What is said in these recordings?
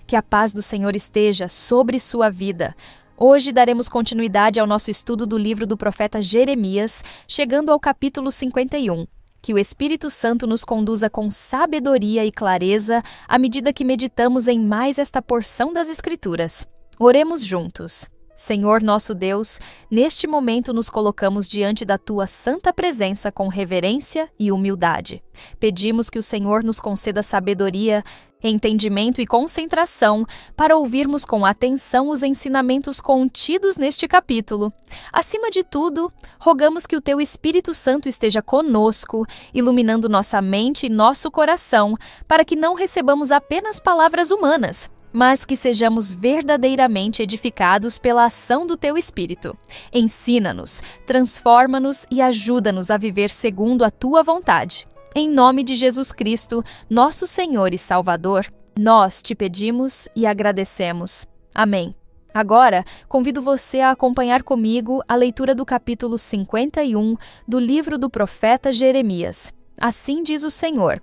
Que a paz do Senhor esteja sobre sua vida. Hoje daremos continuidade ao nosso estudo do livro do profeta Jeremias, chegando ao capítulo 51. Que o Espírito Santo nos conduza com sabedoria e clareza à medida que meditamos em mais esta porção das Escrituras. Oremos juntos. Senhor nosso Deus, neste momento nos colocamos diante da Tua santa presença com reverência e humildade. Pedimos que o Senhor nos conceda sabedoria, entendimento e concentração para ouvirmos com atenção os ensinamentos contidos neste capítulo. Acima de tudo, rogamos que o Teu Espírito Santo esteja conosco, iluminando nossa mente e nosso coração, para que não recebamos apenas palavras humanas, mas que sejamos verdadeiramente edificados pela ação do Teu Espírito. Ensina-nos, transforma-nos e ajuda-nos a viver segundo a Tua vontade. Em nome de Jesus Cristo, nosso Senhor e Salvador, nós te pedimos e agradecemos. Amém. Agora, convido você a acompanhar comigo a leitura do capítulo 51 do livro do profeta Jeremias. Assim diz o Senhor: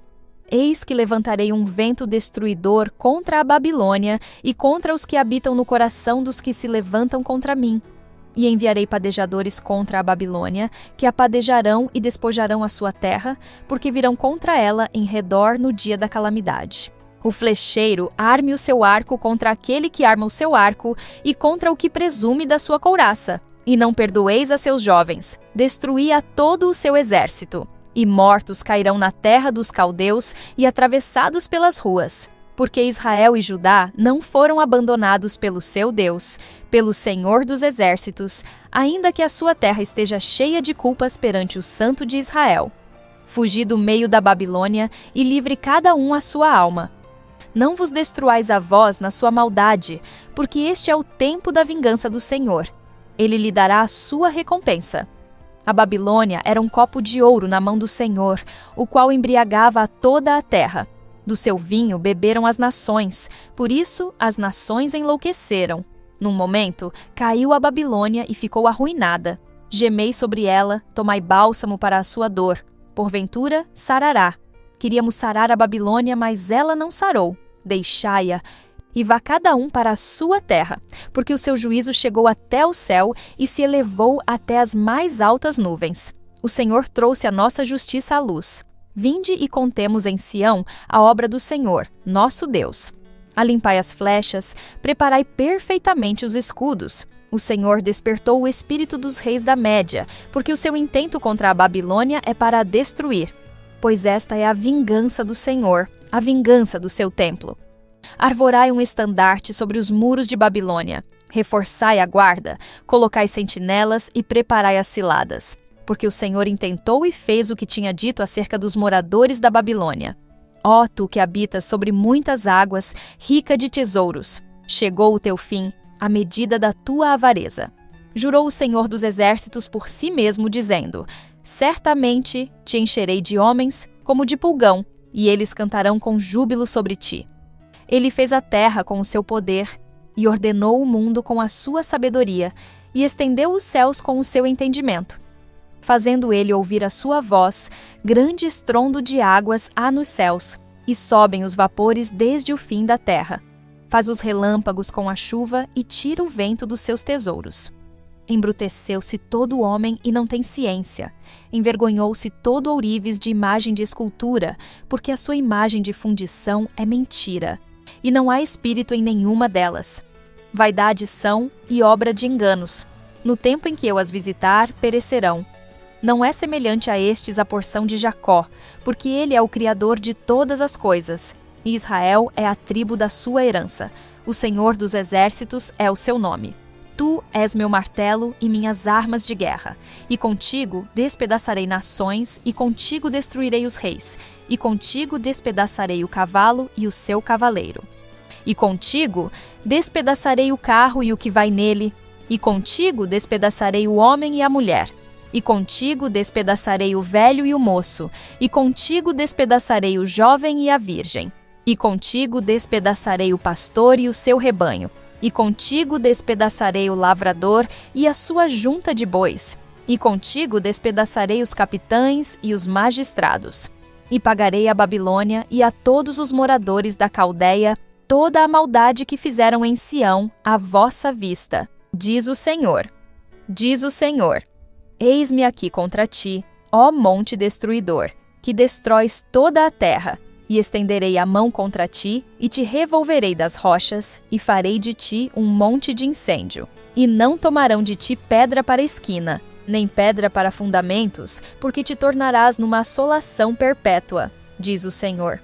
Eis que levantarei um vento destruidor contra a Babilônia e contra os que habitam no coração dos que se levantam contra mim. E enviarei padejadores contra a Babilônia, que a padejarão e despojarão a sua terra, porque virão contra ela em redor no dia da calamidade. O flecheiro arme o seu arco contra aquele que arma o seu arco e contra o que presume da sua couraça. E não perdoeis a seus jovens, destruí a todo o seu exército. E mortos cairão na terra dos caldeus e atravessados pelas ruas. Porque Israel e Judá não foram abandonados pelo seu Deus, pelo Senhor dos Exércitos, ainda que a sua terra esteja cheia de culpas perante o Santo de Israel. Fugi do meio da Babilônia e livre cada um a sua alma. Não vos destruais a vós na sua maldade, porque este é o tempo da vingança do Senhor. Ele lhe dará a sua recompensa. A Babilônia era um copo de ouro na mão do Senhor, o qual embriagava a toda a terra. Do seu vinho beberam as nações, por isso as nações enlouqueceram. Num momento, caiu a Babilônia e ficou arruinada. Gemei sobre ela, tomai bálsamo para a sua dor. Porventura, sarará. Queríamos sarar a Babilônia, mas ela não sarou. Deixai-a, e vá cada um para a sua terra, porque o seu juízo chegou até o céu e se elevou até as mais altas nuvens. O Senhor trouxe a nossa justiça à luz. Vinde e contemos em Sião a obra do Senhor, nosso Deus. Alimpai as flechas, preparai perfeitamente os escudos. O Senhor despertou o espírito dos reis da Média, porque o seu intento contra a Babilônia é para a destruir. Pois esta é a vingança do Senhor, a vingança do seu templo. Arvorai um estandarte sobre os muros de Babilônia. Reforçai a guarda, colocai sentinelas e preparai as ciladas. Porque o Senhor intentou e fez o que tinha dito acerca dos moradores da Babilônia. Ó tu que habitas sobre muitas águas, rica de tesouros, chegou o teu fim, a medida da tua avareza. Jurou o Senhor dos Exércitos por si mesmo, dizendo: Certamente te encherei de homens como de pulgão, e eles cantarão com júbilo sobre ti. Ele fez a terra com o seu poder, e ordenou o mundo com a sua sabedoria, e estendeu os céus com o seu entendimento. Fazendo ele ouvir a sua voz, grande estrondo de águas há nos céus, e sobem os vapores desde o fim da terra. Faz os relâmpagos com a chuva e tira o vento dos seus tesouros. Embruteceu-se todo homem e não tem ciência. Envergonhou-se todo ourives de imagem de escultura, porque a sua imagem de fundição é mentira, e não há espírito em nenhuma delas. Vaidade são e obra de enganos. No tempo em que eu as visitar, perecerão. Não é semelhante a estes a porção de Jacó, porque ele é o Criador de todas as coisas, e Israel é a tribo da sua herança. O Senhor dos Exércitos é o seu nome. Tu és meu martelo e minhas armas de guerra, e contigo despedaçarei nações, e contigo destruirei os reis, e contigo despedaçarei o cavalo e o seu cavaleiro. E contigo despedaçarei o carro e o que vai nele, e contigo despedaçarei o homem e a mulher. E contigo despedaçarei o velho e o moço, e contigo despedaçarei o jovem e a virgem. E contigo despedaçarei o pastor e o seu rebanho. E contigo despedaçarei o lavrador e a sua junta de bois. E contigo despedaçarei os capitães e os magistrados. E pagarei a Babilônia e a todos os moradores da Caldeia toda a maldade que fizeram em Sião à vossa vista, diz o Senhor. Diz o Senhor: Eis-me aqui contra ti, ó monte destruidor, que destróis toda a terra, e estenderei a mão contra ti, e te revolverei das rochas, e farei de ti um monte de incêndio. E não tomarão de ti pedra para esquina, nem pedra para fundamentos, porque te tornarás numa assolação perpétua, diz o Senhor.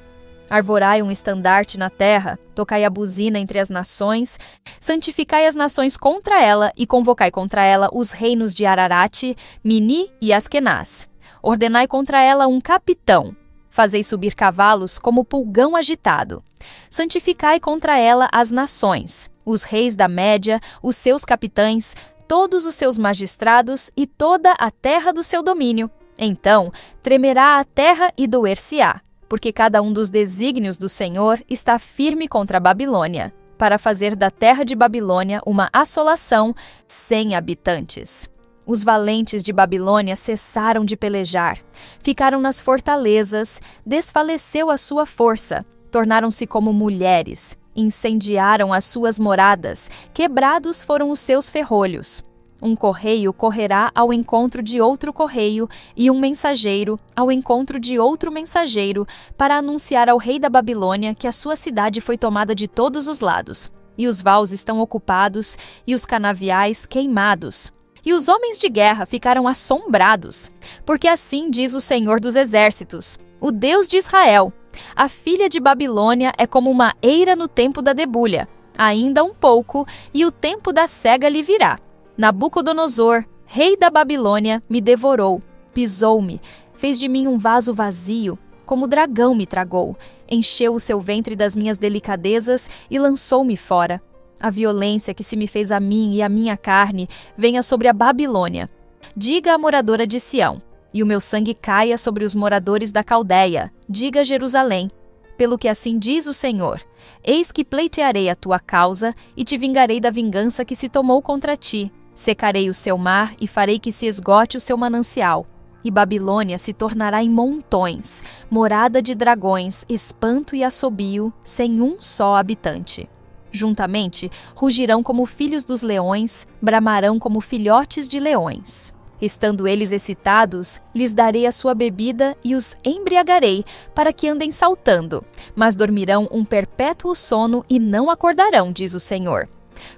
Arvorai um estandarte na terra, tocai a buzina entre as nações, santificai as nações contra ela e convocai contra ela os reinos de Ararate, Mini e Askenaz. Ordenai contra ela um capitão, fazei subir cavalos como pulgão agitado. Santificai contra ela as nações, os reis da Média, os seus capitães, todos os seus magistrados e toda a terra do seu domínio. Então tremerá a terra e doer-se-á, porque cada um dos desígnios do Senhor está firme contra a Babilônia, para fazer da terra de Babilônia uma assolação sem habitantes. Os valentes de Babilônia cessaram de pelejar, ficaram nas fortalezas, desfaleceu a sua força, tornaram-se como mulheres, incendiaram as suas moradas, quebrados foram os seus ferrolhos. Um correio correrá ao encontro de outro correio, e um mensageiro ao encontro de outro mensageiro, para anunciar ao rei da Babilônia que a sua cidade foi tomada de todos os lados, e os vaus estão ocupados, e os canaviais queimados. E os homens de guerra ficaram assombrados, porque assim diz o Senhor dos Exércitos, o Deus de Israel: a filha de Babilônia é como uma eira no tempo da debulha, ainda um pouco, e o tempo da cega lhe virá. Nabucodonosor, rei da Babilônia, me devorou, pisou-me, fez de mim um vaso vazio, como o dragão me tragou, encheu o seu ventre das minhas delicadezas e lançou-me fora. A violência que se me fez a mim e a minha carne venha sobre a Babilônia. Diga à moradora de Sião, e o meu sangue caia sobre os moradores da Caldeia. Diga a Jerusalém, pelo que assim diz o Senhor: eis que pleitearei a tua causa e te vingarei da vingança que se tomou contra ti. Secarei o seu mar e farei que se esgote o seu manancial. E Babilônia se tornará em montões, morada de dragões, espanto e assobio, sem um só habitante. Juntamente, rugirão como filhos dos leões, bramarão como filhotes de leões. Estando eles excitados, lhes darei a sua bebida e os embriagarei, para que andem saltando, mas dormirão um perpétuo sono e não acordarão, diz o Senhor.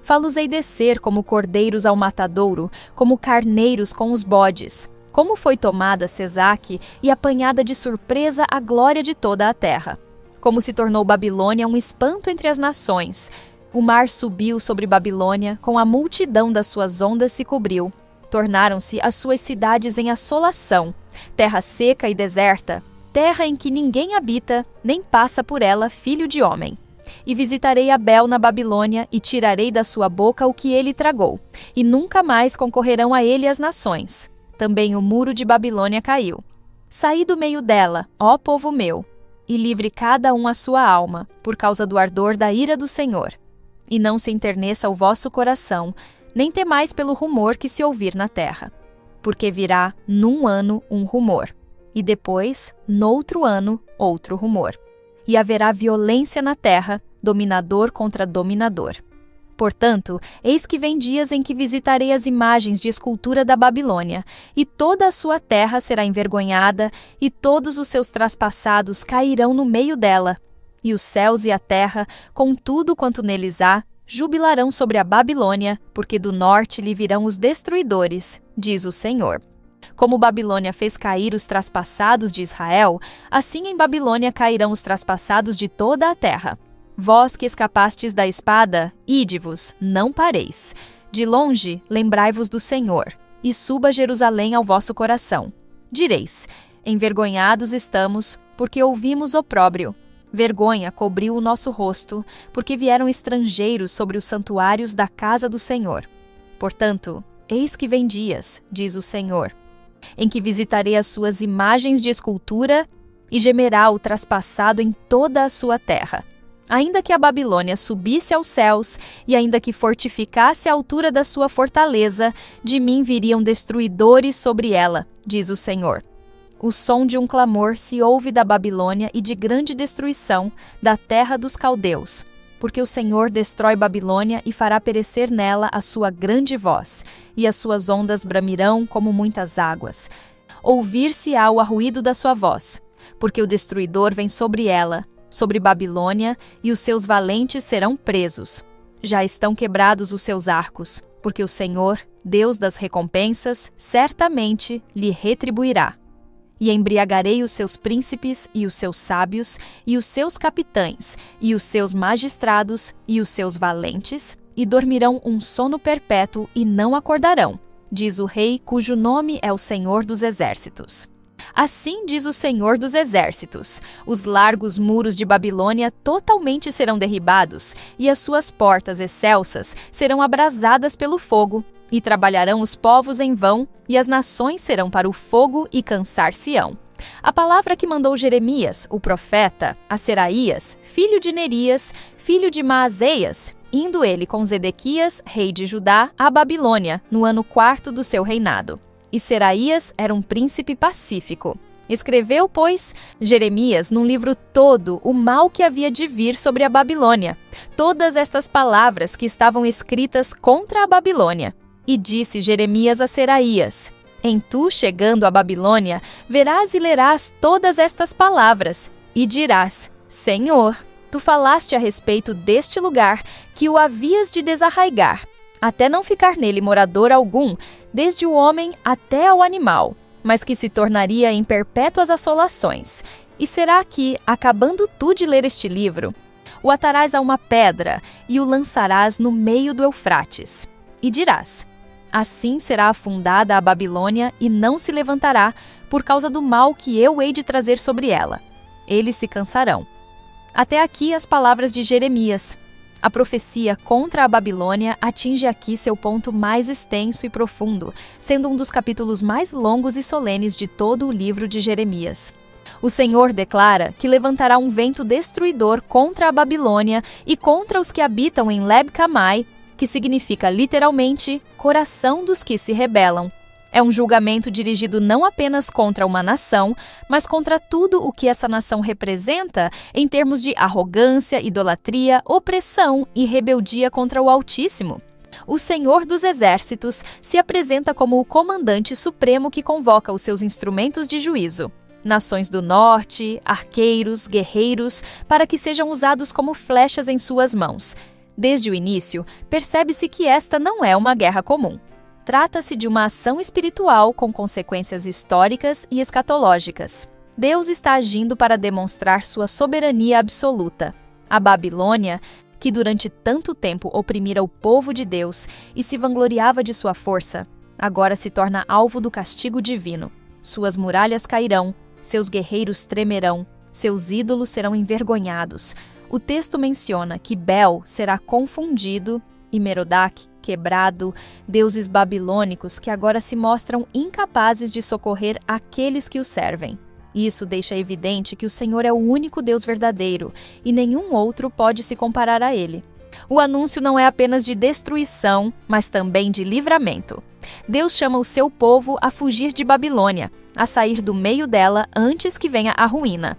Fá-los-ei descer como cordeiros ao matadouro, como carneiros com os bodes. Como foi tomada Sesaque e apanhada de surpresa a glória de toda a terra. Como se tornou Babilônia um espanto entre as nações. O mar subiu sobre Babilônia, com a multidão das suas ondas se cobriu. Tornaram-se as suas cidades em assolação, terra seca e deserta, terra em que ninguém habita, nem passa por ela filho de homem. E visitarei Abel na Babilônia e tirarei da sua boca o que ele tragou, e nunca mais concorrerão a ele as nações. Também o muro de Babilônia caiu. Saí do meio dela, ó povo meu, e livre cada um a sua alma, por causa do ardor da ira do Senhor. E não se enterneça o vosso coração, nem temais pelo rumor que se ouvir na terra. Porque virá num ano um rumor, e depois, noutro ano, outro rumor. E haverá violência na terra, dominador contra dominador. Portanto, eis que vem dias em que visitarei as imagens de escultura da Babilônia, e toda a sua terra será envergonhada, e todos os seus traspassados cairão no meio dela. E os céus e a terra, com tudo quanto neles há, jubilarão sobre a Babilônia, porque do norte lhe virão os destruidores, diz o Senhor. Como Babilônia fez cair os traspassados de Israel, assim em Babilônia cairão os traspassados de toda a terra. Vós que escapastes da espada, ide-vos, não pareis. De longe, lembrai-vos do Senhor, e suba Jerusalém ao vosso coração. Direis: envergonhados estamos, porque ouvimos opróbrio. Vergonha cobriu o nosso rosto, porque vieram estrangeiros sobre os santuários da casa do Senhor. Portanto, eis que vem dias, diz o Senhor, em que visitarei as suas imagens de escultura, e gemerá o traspassado em toda a sua terra. Ainda que a Babilônia subisse aos céus, e ainda que fortificasse a altura da sua fortaleza, de mim viriam destruidores sobre ela, diz o Senhor. O som de um clamor se ouve da Babilônia e de grande destruição da terra dos caldeus, porque o Senhor destrói Babilônia e fará perecer nela a sua grande voz, e as suas ondas bramirão como muitas águas. Ouvir-se-á o arruído da sua voz, porque o destruidor vem sobre ela, sobre Babilônia, e os seus valentes serão presos. Já estão quebrados os seus arcos, porque o Senhor, Deus das recompensas, certamente lhe retribuirá. E embriagarei os seus príncipes e os seus sábios, e os seus capitães, e os seus magistrados, e os seus valentes, e dormirão um sono perpétuo e não acordarão, diz o rei cujo nome é o Senhor dos Exércitos. Assim diz o Senhor dos Exércitos: os largos muros de Babilônia totalmente serão derribados, e as suas portas excelsas serão abrasadas pelo fogo, e trabalharão os povos em vão, e as nações serão para o fogo e cansar-se-ão. A palavra que mandou Jeremias, o profeta, a Seraías, filho de Nerias, filho de Maazéias, indo ele com Zedequias, rei de Judá, à Babilônia, no ano 4º do seu reinado. E Seraías era um príncipe pacífico. Escreveu, pois, Jeremias num livro todo o mal que havia de vir sobre a Babilônia, todas estas palavras que estavam escritas contra a Babilônia. E disse Jeremias a Seraías: em tu, chegando à Babilônia, verás e lerás todas estas palavras, e dirás: Senhor, tu falaste a respeito deste lugar, que o havias de desarraigar, até não ficar nele morador algum, desde o homem até ao animal, mas que se tornaria em perpétuas assolações. E será que, acabando tu de ler este livro, o atarás a uma pedra e o lançarás no meio do Eufrates. E dirás: assim será afundada a Babilônia e não se levantará, por causa do mal que eu hei de trazer sobre ela. Eles se cansarão. Até aqui as palavras de Jeremias. A profecia contra a Babilônia atinge aqui seu ponto mais extenso e profundo, sendo um dos capítulos mais longos e solenes de todo o livro de Jeremias. O Senhor declara que levantará um vento destruidor contra a Babilônia e contra os que habitam em Leb-Camai, que significa literalmente coração dos que se rebelam. É um julgamento dirigido não apenas contra uma nação, mas contra tudo o que essa nação representa em termos de arrogância, idolatria, opressão e rebeldia contra o Altíssimo. O Senhor dos Exércitos se apresenta como o comandante supremo que convoca os seus instrumentos de juízo. Nações do norte, arqueiros, guerreiros, para que sejam usados como flechas em suas mãos. Desde o início, percebe-se que esta não é uma guerra comum. Trata-se de uma ação espiritual com consequências históricas e escatológicas. Deus está agindo para demonstrar sua soberania absoluta. A Babilônia, que durante tanto tempo oprimira o povo de Deus e se vangloriava de sua força, agora se torna alvo do castigo divino. Suas muralhas cairão, seus guerreiros tremerão, seus ídolos serão envergonhados. O texto menciona que Bel será confundido e Merodach quebrado, deuses babilônicos que agora se mostram incapazes de socorrer aqueles que o servem. Isso deixa evidente que o Senhor é o único Deus verdadeiro e nenhum outro pode se comparar a ele. O anúncio não é apenas de destruição, mas também de livramento. Deus chama o seu povo a fugir de Babilônia, a sair do meio dela antes que venha a ruína.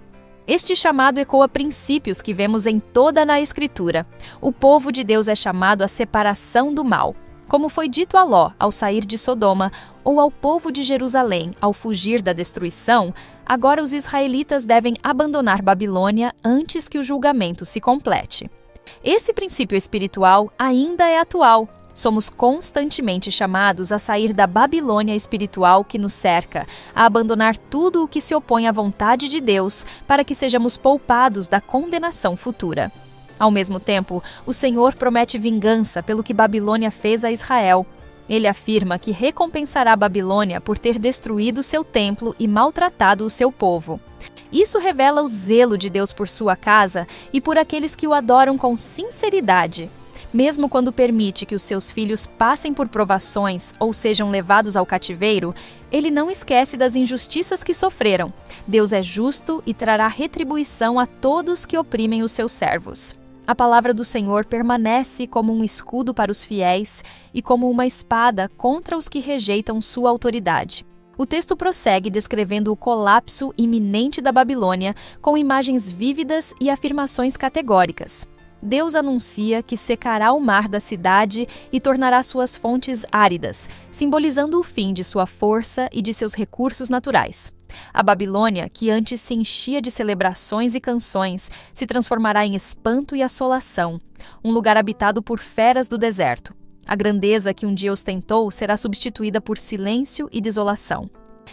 Este chamado ecoa princípios que vemos em toda a Escritura. O povo de Deus é chamado à separação do mal, como foi dito a Ló ao sair de Sodoma, ou ao povo de Jerusalém ao fugir da destruição. Agora os israelitas devem abandonar Babilônia antes que o julgamento se complete. Esse princípio espiritual ainda é atual. Somos constantemente chamados a sair da Babilônia espiritual que nos cerca, a abandonar tudo o que se opõe à vontade de Deus, para que sejamos poupados da condenação futura. Ao mesmo tempo, o Senhor promete vingança pelo que Babilônia fez a Israel. Ele afirma que recompensará a Babilônia por ter destruído seu templo e maltratado o seu povo. Isso revela o zelo de Deus por sua casa e por aqueles que o adoram com sinceridade. Mesmo quando permite que os seus filhos passem por provações ou sejam levados ao cativeiro, ele não esquece das injustiças que sofreram. Deus é justo e trará retribuição a todos que oprimem os seus servos. A palavra do Senhor permanece como um escudo para os fiéis e como uma espada contra os que rejeitam sua autoridade. O texto prossegue descrevendo o colapso iminente da Babilônia com imagens vívidas e afirmações categóricas. Deus anuncia que secará o mar da cidade e tornará suas fontes áridas, simbolizando o fim de sua força e de seus recursos naturais. A Babilônia, que antes se enchia de celebrações e canções, se transformará em espanto e assolação, um lugar habitado por feras do deserto. A grandeza que um dia ostentou será substituída por silêncio e desolação.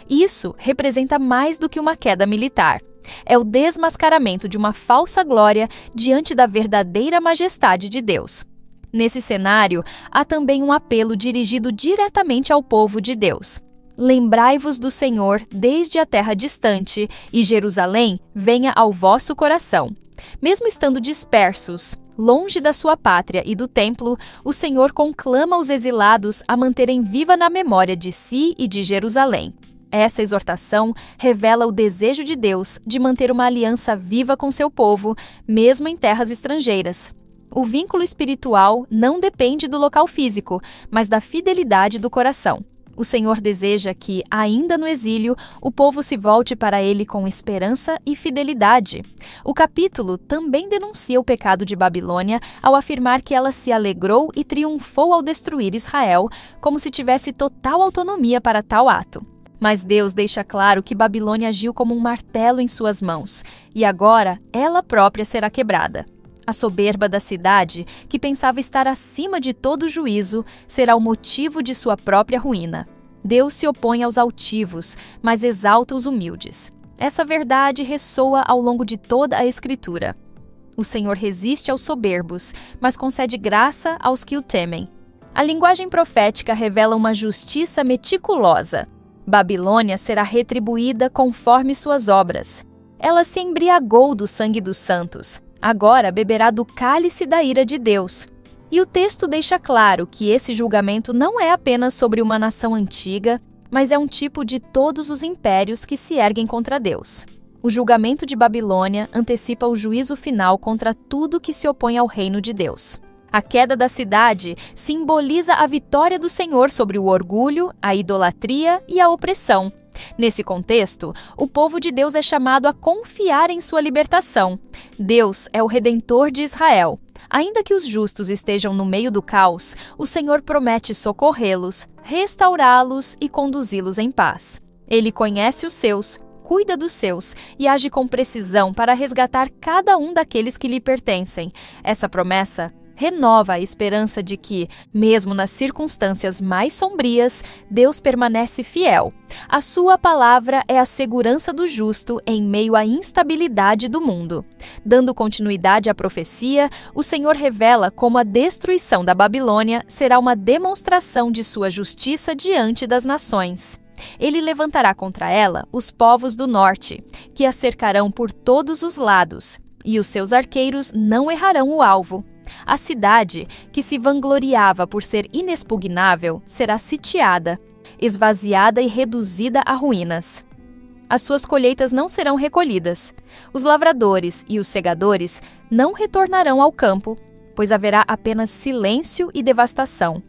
Isso representa mais do que uma queda militar. É o desmascaramento de uma falsa glória diante da verdadeira majestade de Deus. Nesse cenário, há também um apelo dirigido diretamente ao povo de Deus. Lembrai-vos do Senhor desde a terra distante, e Jerusalém venha ao vosso coração. Mesmo estando dispersos, longe da sua pátria e do templo, o Senhor conclama os exilados a manterem viva na memória de si e de Jerusalém. Essa exortação revela o desejo de Deus de manter uma aliança viva com seu povo, mesmo em terras estrangeiras. O vínculo espiritual não depende do local físico, mas da fidelidade do coração. O Senhor deseja que, ainda no exílio, o povo se volte para Ele com esperança e fidelidade. O capítulo também denuncia o pecado de Babilônia ao afirmar que ela se alegrou e triunfou ao destruir Israel, como se tivesse total autonomia para tal ato. Mas Deus deixa claro que Babilônia agiu como um martelo em suas mãos, e agora ela própria será quebrada. A soberba da cidade, que pensava estar acima de todo juízo, será o motivo de sua própria ruína. Deus se opõe aos altivos, mas exalta os humildes. Essa verdade ressoa ao longo de toda a Escritura. O Senhor resiste aos soberbos, mas concede graça aos que o temem. A linguagem profética revela uma justiça meticulosa. Babilônia será retribuída conforme suas obras. Ela se embriagou do sangue dos santos. Agora beberá do cálice da ira de Deus. E o texto deixa claro que esse julgamento não é apenas sobre uma nação antiga, mas é um tipo de todos os impérios que se erguem contra Deus. O julgamento de Babilônia antecipa o juízo final contra tudo que se opõe ao reino de Deus. A queda da cidade simboliza a vitória do Senhor sobre o orgulho, a idolatria e a opressão. Nesse contexto, o povo de Deus é chamado a confiar em sua libertação. Deus é o Redentor de Israel. Ainda que os justos estejam no meio do caos, o Senhor promete socorrê-los, restaurá-los e conduzi-los em paz. Ele conhece os seus, cuida dos seus e age com precisão para resgatar cada um daqueles que lhe pertencem. Essa promessa renova a esperança de que, mesmo nas circunstâncias mais sombrias, Deus permanece fiel. A sua palavra é a segurança do justo em meio à instabilidade do mundo. Dando continuidade à profecia, o Senhor revela como a destruição da Babilônia será uma demonstração de sua justiça diante das nações. Ele levantará contra ela os povos do norte, que a cercarão por todos os lados, e os seus arqueiros não errarão o alvo. A cidade, que se vangloriava por ser inexpugnável, será sitiada, esvaziada e reduzida a ruínas. As suas colheitas não serão recolhidas. Os lavradores e os segadores não retornarão ao campo, pois haverá apenas silêncio e devastação.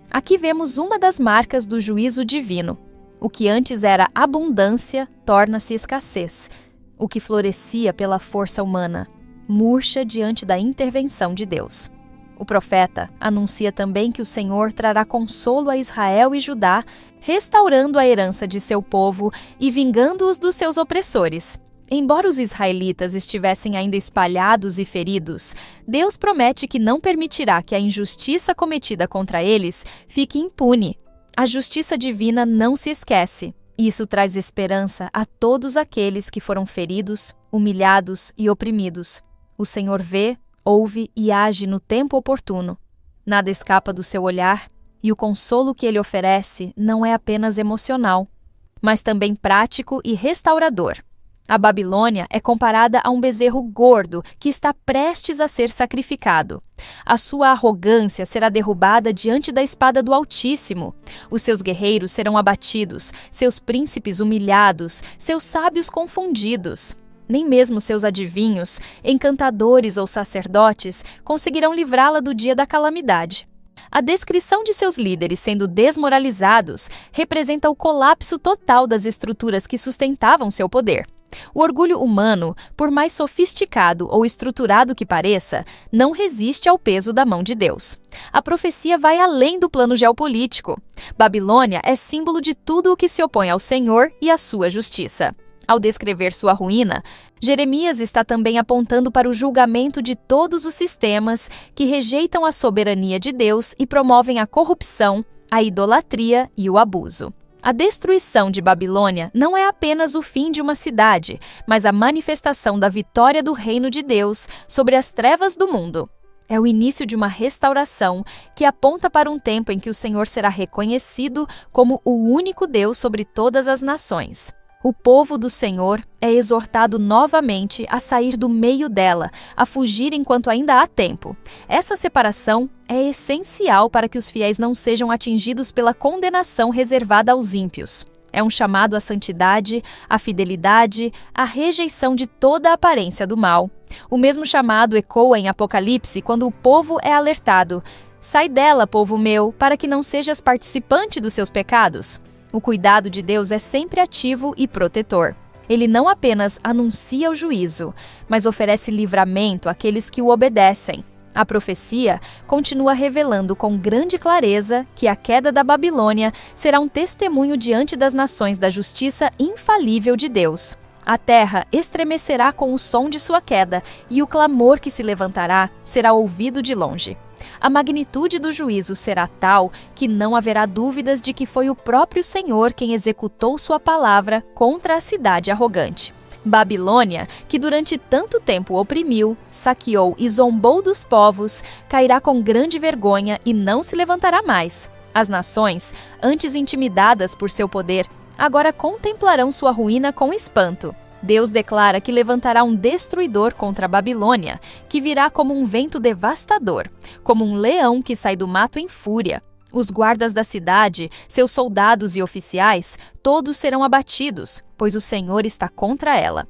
Aqui vemos uma das marcas do juízo divino. O que antes era abundância torna-se escassez. O que florescia pela força humana murcha diante da intervenção de Deus. O profeta anuncia também que o Senhor trará consolo a Israel e Judá, restaurando a herança de seu povo e vingando-os dos seus opressores. Embora os israelitas estivessem ainda espalhados e feridos, Deus promete que não permitirá que a injustiça cometida contra eles fique impune. A justiça divina não se esquece. Isso traz esperança a todos aqueles que foram feridos, humilhados e oprimidos. O Senhor vê, ouve e age no tempo oportuno. Nada escapa do seu olhar, e o consolo que ele oferece não é apenas emocional, mas também prático e restaurador. A Babilônia é comparada a um bezerro gordo que está prestes a ser sacrificado. A sua arrogância será derrubada diante da espada do Altíssimo. Os seus guerreiros serão abatidos, seus príncipes humilhados, seus sábios confundidos. Nem mesmo seus adivinhos, encantadores ou sacerdotes conseguirão livrá-la do dia da calamidade. A descrição de seus líderes sendo desmoralizados representa o colapso total das estruturas que sustentavam seu poder. O orgulho humano, por mais sofisticado ou estruturado que pareça, não resiste ao peso da mão de Deus. A profecia vai além do plano geopolítico. Babilônia é símbolo de tudo o que se opõe ao Senhor e à sua justiça. Ao descrever sua ruína, Jeremias está também apontando para o julgamento de todos os sistemas que rejeitam a soberania de Deus e promovem a corrupção, a idolatria e o abuso. A destruição de Babilônia não é apenas o fim de uma cidade, mas a manifestação da vitória do reino de Deus sobre as trevas do mundo. É o início de uma restauração que aponta para um tempo em que o Senhor será reconhecido como o único Deus sobre todas as nações. O povo do Senhor é exortado novamente a sair do meio dela, a fugir enquanto ainda há tempo. Essa separação é essencial para que os fiéis não sejam atingidos pela condenação reservada aos ímpios. É um chamado à santidade, à fidelidade, à rejeição de toda a aparência do mal. O mesmo chamado ecoa em Apocalipse quando o povo é alertado: "Sai dela, povo meu, para que não sejas participante dos seus pecados." O cuidado de Deus é sempre ativo e protetor. Ele não apenas anuncia o juízo, mas oferece livramento àqueles que o obedecem. A profecia continua revelando com grande clareza que a queda da Babilônia será um testemunho diante das nações da justiça infalível de Deus. A terra estremecerá com o som de sua queda, e o clamor que se levantará será ouvido de longe. A magnitude do juízo será tal que não haverá dúvidas de que foi o próprio Senhor quem executou sua palavra contra a cidade arrogante. Babilônia, que durante tanto tempo oprimiu, saqueou e zombou dos povos, cairá com grande vergonha e não se levantará mais. As nações, antes intimidadas por seu poder, agora contemplarão sua ruína com espanto. Deus declara que levantará um destruidor contra a Babilônia, que virá como um vento devastador, como um leão que sai do mato em fúria. Os guardas da cidade, seus soldados e oficiais, todos serão abatidos, pois o Senhor está contra ela.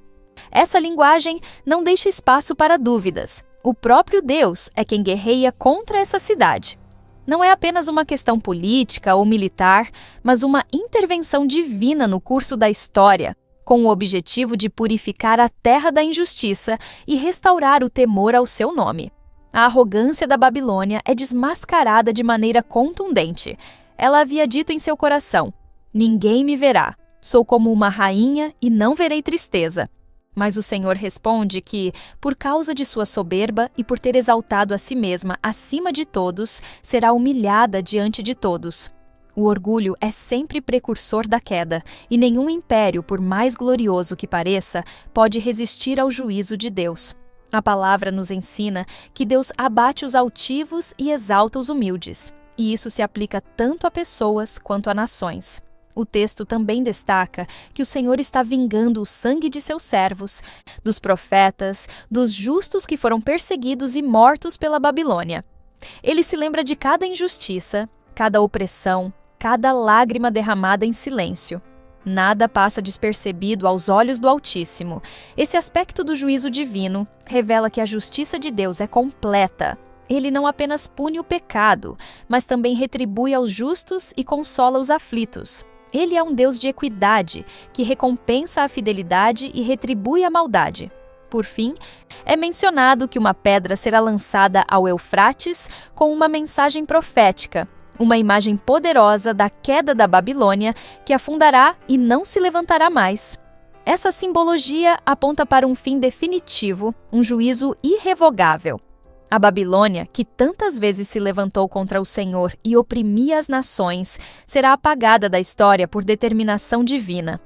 Essa linguagem não deixa espaço para dúvidas. O próprio Deus é quem guerreia contra essa cidade. Não é apenas uma questão política ou militar, mas uma intervenção divina no curso da história, com o objetivo de purificar a terra da injustiça e restaurar o temor ao seu nome. A arrogância da Babilônia é desmascarada de maneira contundente. Ela havia dito em seu coração: "Ninguém me verá. Sou como uma rainha e não verei tristeza." Mas o Senhor responde que, por causa de sua soberba e por ter exaltado a si mesma acima de todos, será humilhada diante de todos. O orgulho é sempre precursor da queda, e nenhum império, por mais glorioso que pareça, pode resistir ao juízo de Deus. A palavra nos ensina que Deus abate os altivos e exalta os humildes, e isso se aplica tanto a pessoas quanto a nações. O texto também destaca que o Senhor está vingando o sangue de seus servos, dos profetas, dos justos que foram perseguidos e mortos pela Babilônia. Ele se lembra de cada injustiça, cada opressão, cada lágrima derramada em silêncio. Nada passa despercebido aos olhos do Altíssimo. Esse aspecto do juízo divino revela que a justiça de Deus é completa. Ele não apenas pune o pecado, mas também retribui aos justos e consola os aflitos. Ele é um Deus de equidade, que recompensa a fidelidade e retribui a maldade. Por fim, é mencionado que uma pedra será lançada ao Eufrates com uma mensagem profética, uma imagem poderosa da queda da Babilônia que afundará e não se levantará mais. Essa simbologia aponta para um fim definitivo, um juízo irrevogável. A Babilônia, que tantas vezes se levantou contra o Senhor e oprimia as nações, será apagada da história por determinação divina.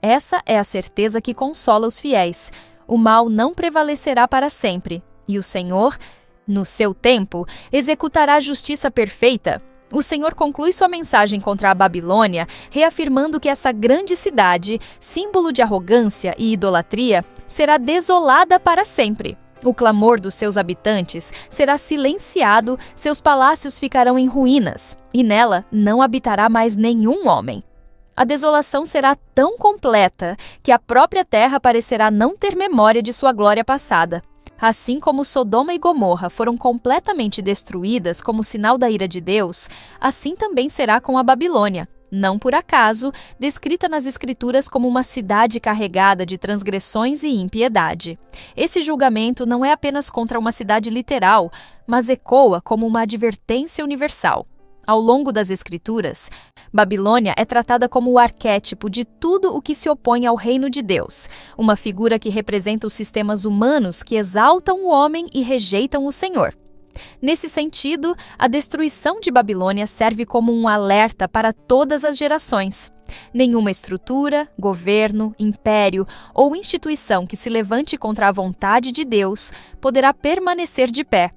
Essa é a certeza que consola os fiéis. O mal não prevalecerá para sempre, e o Senhor, no seu tempo, executará a justiça perfeita. O Senhor conclui sua mensagem contra a Babilônia, reafirmando que essa grande cidade, símbolo de arrogância e idolatria, será desolada para sempre. O clamor dos seus habitantes será silenciado, seus palácios ficarão em ruínas, e nela não habitará mais nenhum homem. A desolação será tão completa que a própria terra parecerá não ter memória de sua glória passada. Assim como Sodoma e Gomorra foram completamente destruídas como sinal da ira de Deus, assim também será com a Babilônia. não por acaso, descrita nas Escrituras como uma cidade carregada de transgressões e impiedade. Esse julgamento não é apenas contra uma cidade literal, mas ecoa como uma advertência universal. Ao longo das Escrituras, Babilônia é tratada como o arquétipo de tudo o que se opõe ao reino de Deus, uma figura que representa os sistemas humanos que exaltam o homem e rejeitam o Senhor. Nesse sentido, a destruição de Babilônia serve como um alerta para todas as gerações. Nenhuma estrutura, governo, império ou instituição que se levante contra a vontade de Deus poderá permanecer de pé.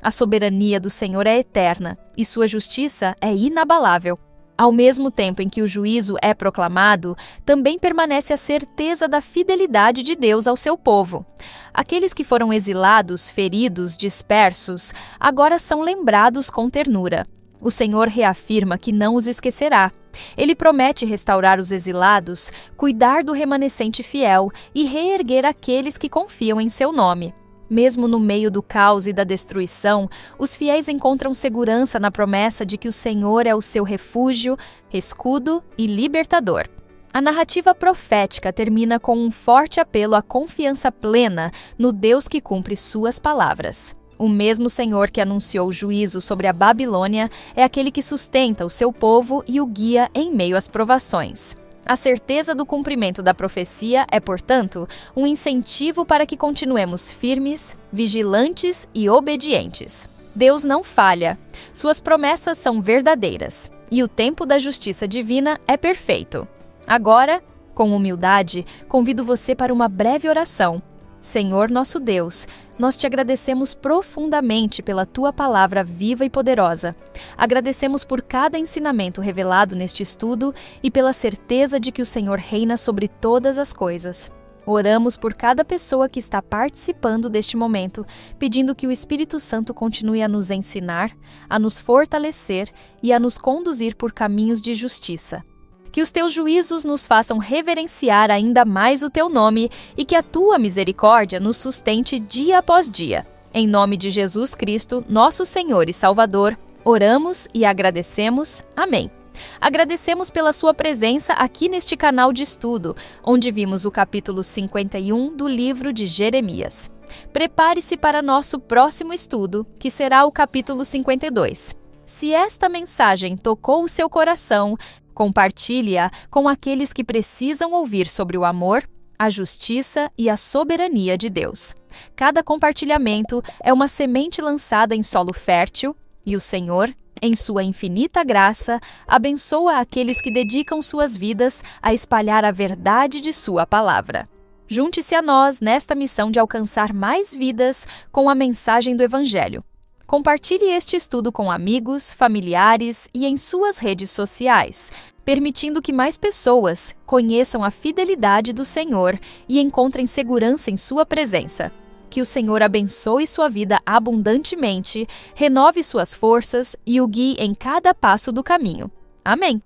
A soberania do Senhor é eterna e sua justiça é inabalável. Ao mesmo tempo em que o juízo é proclamado, também permanece a certeza da fidelidade de Deus ao seu povo. Aqueles que foram exilados, feridos, dispersos, agora são lembrados com ternura. O Senhor reafirma que não os esquecerá. Ele promete restaurar os exilados, cuidar do remanescente fiel e reerguer aqueles que confiam em seu nome. Mesmo no meio do caos e da destruição, os fiéis encontram segurança na promessa de que o Senhor é o seu refúgio, escudo e libertador. A narrativa profética termina com um forte apelo à confiança plena no Deus que cumpre suas palavras. O mesmo Senhor que anunciou o juízo sobre a Babilônia é aquele que sustenta o seu povo e o guia em meio às provações. A certeza do cumprimento da profecia é, portanto, um incentivo para que continuemos firmes, vigilantes e obedientes. Deus não falha. Suas promessas são verdadeiras. E o tempo da justiça divina é perfeito. Agora, com humildade, convido você para uma breve oração. Senhor nosso Deus, nós te agradecemos profundamente pela Tua palavra viva e poderosa. Agradecemos por cada ensinamento revelado neste estudo e pela certeza de que o Senhor reina sobre todas as coisas. Oramos por cada pessoa que está participando deste momento, pedindo que o Espírito Santo continue a nos ensinar, a nos fortalecer e a nos conduzir por caminhos de justiça. Que os teus juízos nos façam reverenciar ainda mais o teu nome e que a tua misericórdia nos sustente dia após dia. Em nome de Jesus Cristo, nosso Senhor e Salvador, oramos e agradecemos. Amém. Agradecemos pela sua presença aqui neste canal de estudo, onde vimos o capítulo 51 do livro de Jeremias. Prepare-se para nosso próximo estudo, que será o capítulo 52. Se esta mensagem tocou o seu coração, compartilhe-a com aqueles que precisam ouvir sobre o amor, a justiça e a soberania de Deus. Cada compartilhamento é uma semente lançada em solo fértil e o Senhor, em sua infinita graça, abençoa aqueles que dedicam suas vidas a espalhar a verdade de sua palavra. Junte-se a nós nesta missão de alcançar mais vidas com a mensagem do Evangelho. Compartilhe este estudo com amigos, familiares e em suas redes sociais, permitindo que mais pessoas conheçam a fidelidade do Senhor e encontrem segurança em sua presença. Que o Senhor abençoe sua vida abundantemente, renove suas forças e o guie em cada passo do caminho. Amém.